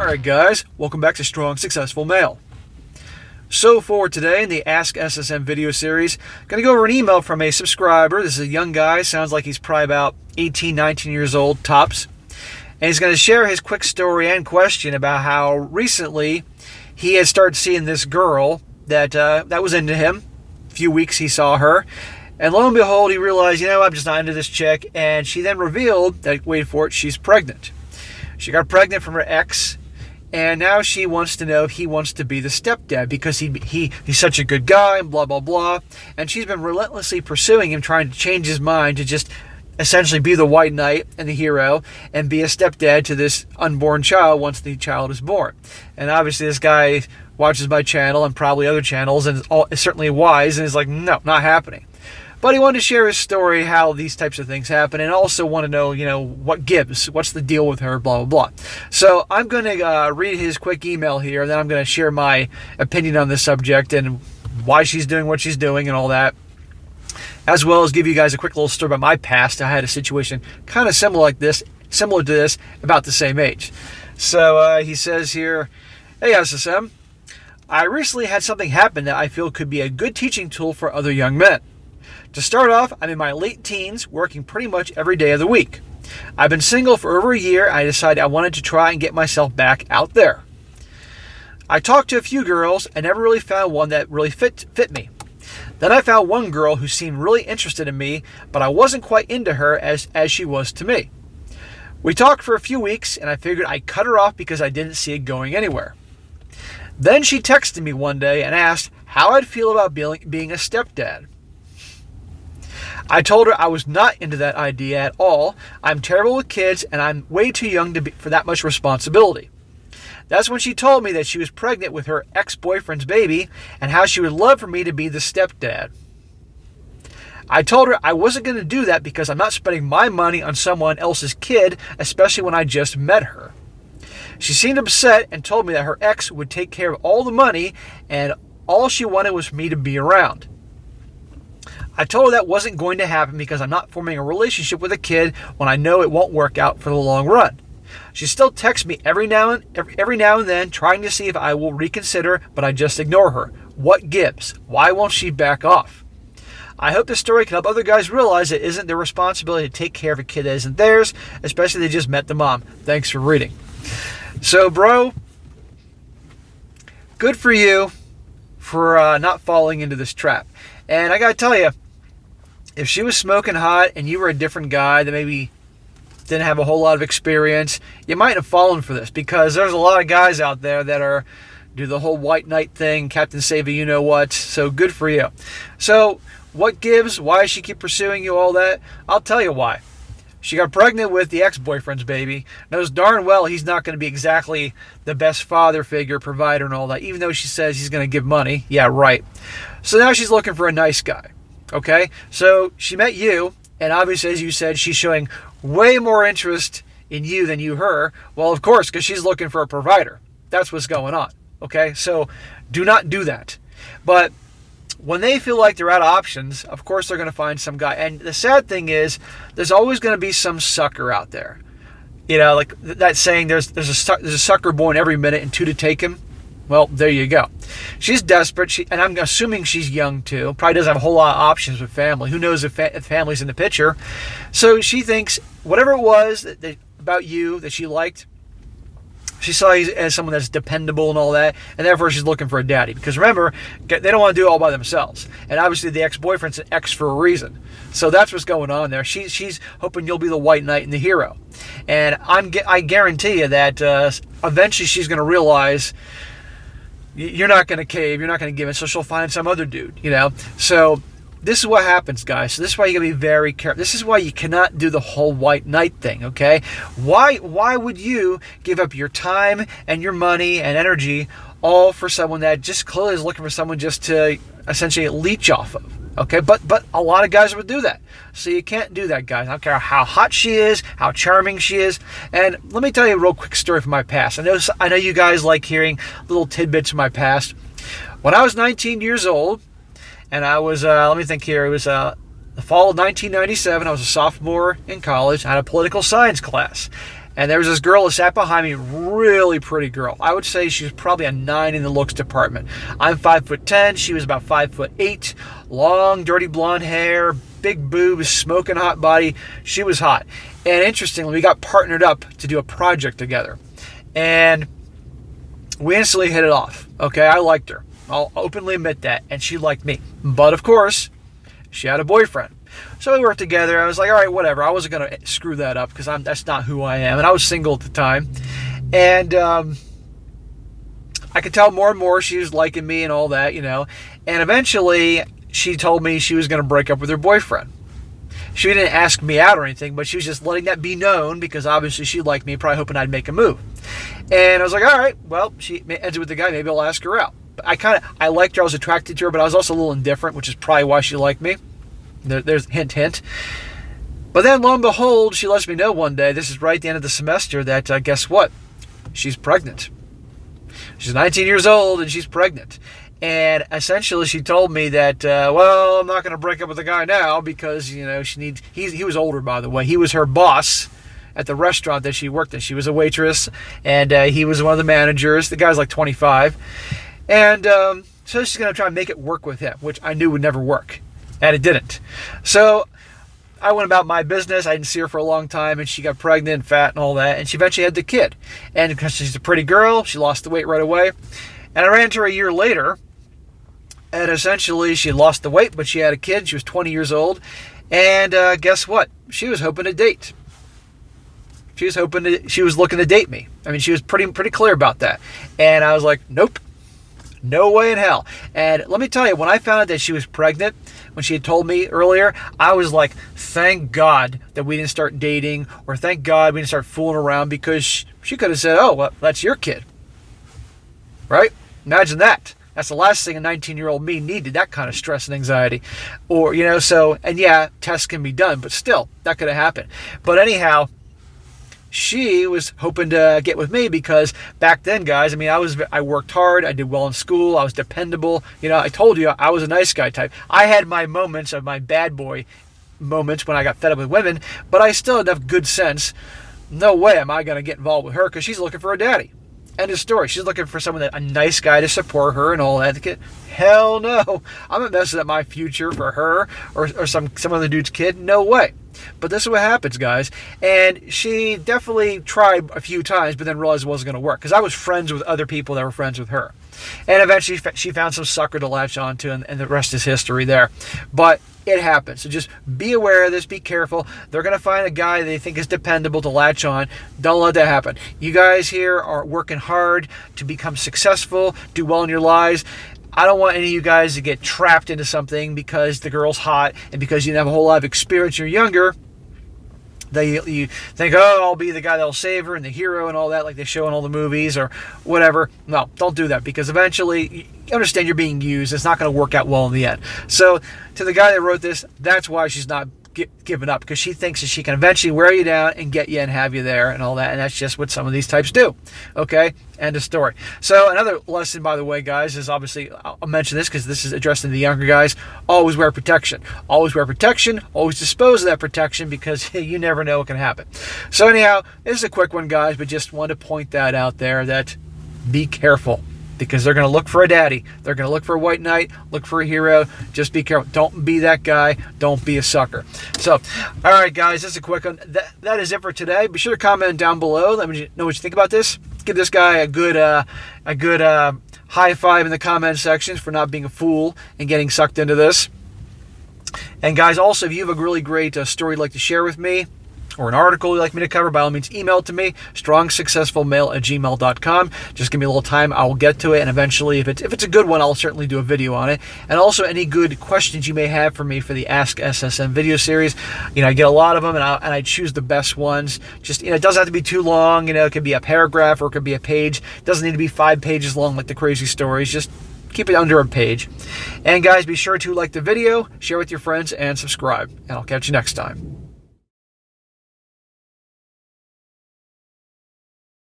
Alright guys, welcome back to Strong Successful Male. So for today in the Ask SSM video series, going to go over an email from a subscriber. This is a young guy, sounds like he's probably about 18, 19 years old, tops. And he's going to share his quick story and question about how recently he had started seeing this girl that was into him. A few weeks he saw her. And lo and behold, he realized, I'm just not into this chick. And she then revealed that, wait for it, she's pregnant. She got pregnant from her ex, and now she wants to know if he wants to be the stepdad because he's such a good guy and blah, blah, blah. And she's been relentlessly pursuing him, trying to change his mind to just essentially be the white knight and the hero and be a stepdad to this unborn child once the child is born. And obviously this guy watches my channel and probably other channels and is certainly wise and is like, no, not happening. But he wanted to share his story, how these types of things happen, and also want to know, what gives, what's the deal with her, blah, blah, blah. So I'm going to read his quick email here, and then I'm going to share my opinion on this subject and why she's doing what she's doing and all that, as well as give you guys a quick little story about my past. I had a situation kind of similar to this, about the same age. So he says here, hey, SSM, I recently had something happen that I feel could be a good teaching tool for other young men. To start off, I'm in my late teens, working pretty much every day of the week. I've been single for over a year, and I decided I wanted to try and get myself back out there. I talked to a few girls and never really found one that really fit me. Then I found one girl who seemed really interested in me, but I wasn't quite into her as she was to me. We talked for a few weeks, and I figured I'd cut her off because I didn't see it going anywhere. Then she texted me one day and asked how I'd feel about being a stepdad. I told her I was not into that idea at all. I'm terrible with kids and I'm way too young for that much responsibility. That's when she told me that she was pregnant with her ex-boyfriend's baby and how she would love for me to be the stepdad. I told her I wasn't going to do that because I'm not spending my money on someone else's kid, especially when I just met her. She seemed upset and told me that her ex would take care of all the money and all she wanted was for me to be around. I told her that wasn't going to happen because I'm not forming a relationship with a kid when I know it won't work out for the long run. She still texts me every now and then trying to see if I will reconsider, but I just ignore her. What gives? Why won't she back off? I hope this story can help other guys realize it isn't their responsibility to take care of a kid that isn't theirs, especially if they just met the mom. Thanks for reading. So, bro, good for you for not falling into this trap. And I got to tell you, if she was smoking hot and you were a different guy that maybe didn't have a whole lot of experience, you might have fallen for this because there's a lot of guys out there that do the whole white knight thing, Captain Save you know what. So good for you. So what gives? Why does she keep pursuing you, all that? I'll tell you why. She got pregnant with the ex-boyfriend's baby. Knows darn well he's not going to be exactly the best father figure, provider, and all that, even though she says he's going to give money. Yeah, right. So now she's looking for a nice guy. Okay? So she met you, and obviously, as you said, she's showing way more interest in you than you her. Well, of course, because she's looking for a provider. That's what's going on. Okay? So do not do that. But when they feel like they're out of options, of course they're going to find some guy. And the sad thing is, there's always going to be some sucker out there. Like that saying, there's a sucker born every minute and two to take him. Well, there you go. She's desperate, and I'm assuming she's young too. Probably doesn't have a whole lot of options with family. Who knows if family's in the picture. So she thinks whatever it was about you that she liked, she saw you as someone that's dependable and all that, and therefore she's looking for a daddy. Because remember, they don't want to do it all by themselves. And obviously the ex-boyfriend's an ex for a reason. So that's what's going on there. She's hoping you'll be the white knight and the hero. And I guarantee you that eventually she's going to realize you're not going to cave, you're not going to give in, so she'll find some other dude, So this is what happens, guys. So this is why you got to be very careful. This is why you cannot do the whole white knight thing, okay? Why would you give up your time and your money and energy all for someone that just clearly is looking for someone just to essentially leech off of? Okay, but a lot of guys would do that. So you can't do that, guys. I don't care how hot she is, how charming she is. And let me tell you a real quick story from my past. I know you guys like hearing little tidbits from my past. When I was 19 years old, and I was, let me think here, it was the fall of 1997. I was a sophomore in college. I had a political science class. And there was this girl that sat behind me, really pretty girl. I would say she was probably a 9 in the looks department. I'm 5'10", she was about 5'8", long, dirty blonde hair, big boobs, smoking hot body. She was hot. And interestingly, we got partnered up to do a project together. And we instantly hit it off. Okay, I liked her. I'll openly admit that. And she liked me. But of course, she had a boyfriend. So we worked together. I was like, all right, whatever. I wasn't going to screw that up because that's not who I am. And I was single at the time. And I could tell more and more she was liking me and all that, you know. And eventually, she told me she was going to break up with her boyfriend. She didn't ask me out or anything, but she was just letting that be known because obviously she liked me, probably hoping I'd make a move. And I was like, all right, well, she ends with the guy. Maybe I'll ask her out. But I liked her. I was attracted to her, but I was also a little indifferent, which is probably why she liked me. There's hint, hint. But then, lo and behold, she lets me know one day, this is right at the end of the semester, that guess what? She's pregnant. She's 19 years old, and she's pregnant. And essentially, she told me that, well, I'm not going to break up with the guy now because, you know, he was older, by the way. He was her boss at the restaurant that she worked at. She was a waitress, and he was one of the managers. The guy's like 25. And so she's going to try and make it work with him, which I knew would never work. And it didn't. So I went about my business. I didn't see her for a long time, and she got pregnant, fat, and all that. And she eventually had the kid. And because she's a pretty girl, she lost the weight right away. And I ran into her a year later, and essentially she lost the weight, but she had a kid. She was 20 years old. And guess what? She was hoping to date. She was looking to date me. I mean, she was pretty clear about that. And I was like, nope. No way in hell. And let me tell you, when I found out that she was pregnant, when she had told me earlier, I was like, thank God that we didn't start dating, or thank God we didn't start fooling around, because she could have said, oh, well, that's your kid. Right? Imagine that. That's the last thing a 19-year-old me needed, that kind of stress and anxiety. Or, you know, so, and yeah, tests can be done, but still, that could have happened. But anyhow, she was hoping to get with me because back then, guys, I mean, I worked hard. I did well in school. I was dependable. You know, I told you I was a nice guy type. I had my moments of my bad boy moments when I got fed up with women, but I still had enough good sense. No way am I going to get involved with her because she's looking for a daddy. End of story. She's looking for a nice guy to support her and all that. Hell no. I'm not messing up my future for her or some other dude's kid. No way. But this is what happens, guys. And she definitely tried a few times, but then realized it wasn't going to work. Because I was friends with other people that were friends with her. And eventually she found some sucker to latch onto, and the rest is history there. But it happens. So just be aware of this. Be careful. They're going to find a guy they think is dependable to latch on. Don't let that happen. You guys here are working hard to become successful, do well in your lives. I don't want any of you guys to get trapped into something because the girl's hot and because you didn't have a whole lot of experience, you're younger. You think, oh, I'll be the guy that'll save her and the hero and all that, like they show in all the movies or whatever. No, don't do that, because eventually, you understand you're being used. It's not going to work out well in the end. So, to the guy that wrote this, that's why she's not giving up, because she thinks that she can eventually wear you down and get you and have you there and all that, and that's just what some of these types do. Okay, end of story. So another lesson, by the way, guys, is obviously, I'll mention this because this is addressed to the younger guys. Always wear protection. Always wear protection. Always dispose of that protection, because you never know what can happen. So anyhow, this is a quick one, guys, but just wanted to point that out there, that be careful. Because they're going to look for a daddy. They're going to look for a white knight, look for a hero. Just be careful. Don't be that guy. Don't be a sucker. So, all right, guys, this is a quick one. That is it for today. Be sure to comment down below. Let me know what you think about this. Give this guy a good high five in the comment section for not being a fool and getting sucked into this. And, guys, also, if you have a really great story you'd like to share with me, or an article you'd like me to cover, by all means, email it to me, strongsuccessfulmale@gmail.com. Just give me a little time. I will get to it, and eventually, if it's a good one, I'll certainly do a video on it. And also, any good questions you may have for me for the Ask SSM video series. You know, I get a lot of them, and I choose the best ones. Just, you know, it doesn't have to be too long. You know, it could be a paragraph or it could be a page. It doesn't need to be 5 pages long like the crazy stories. Just keep it under a page. And guys, be sure to like the video, share with your friends, and subscribe. And I'll catch you next time.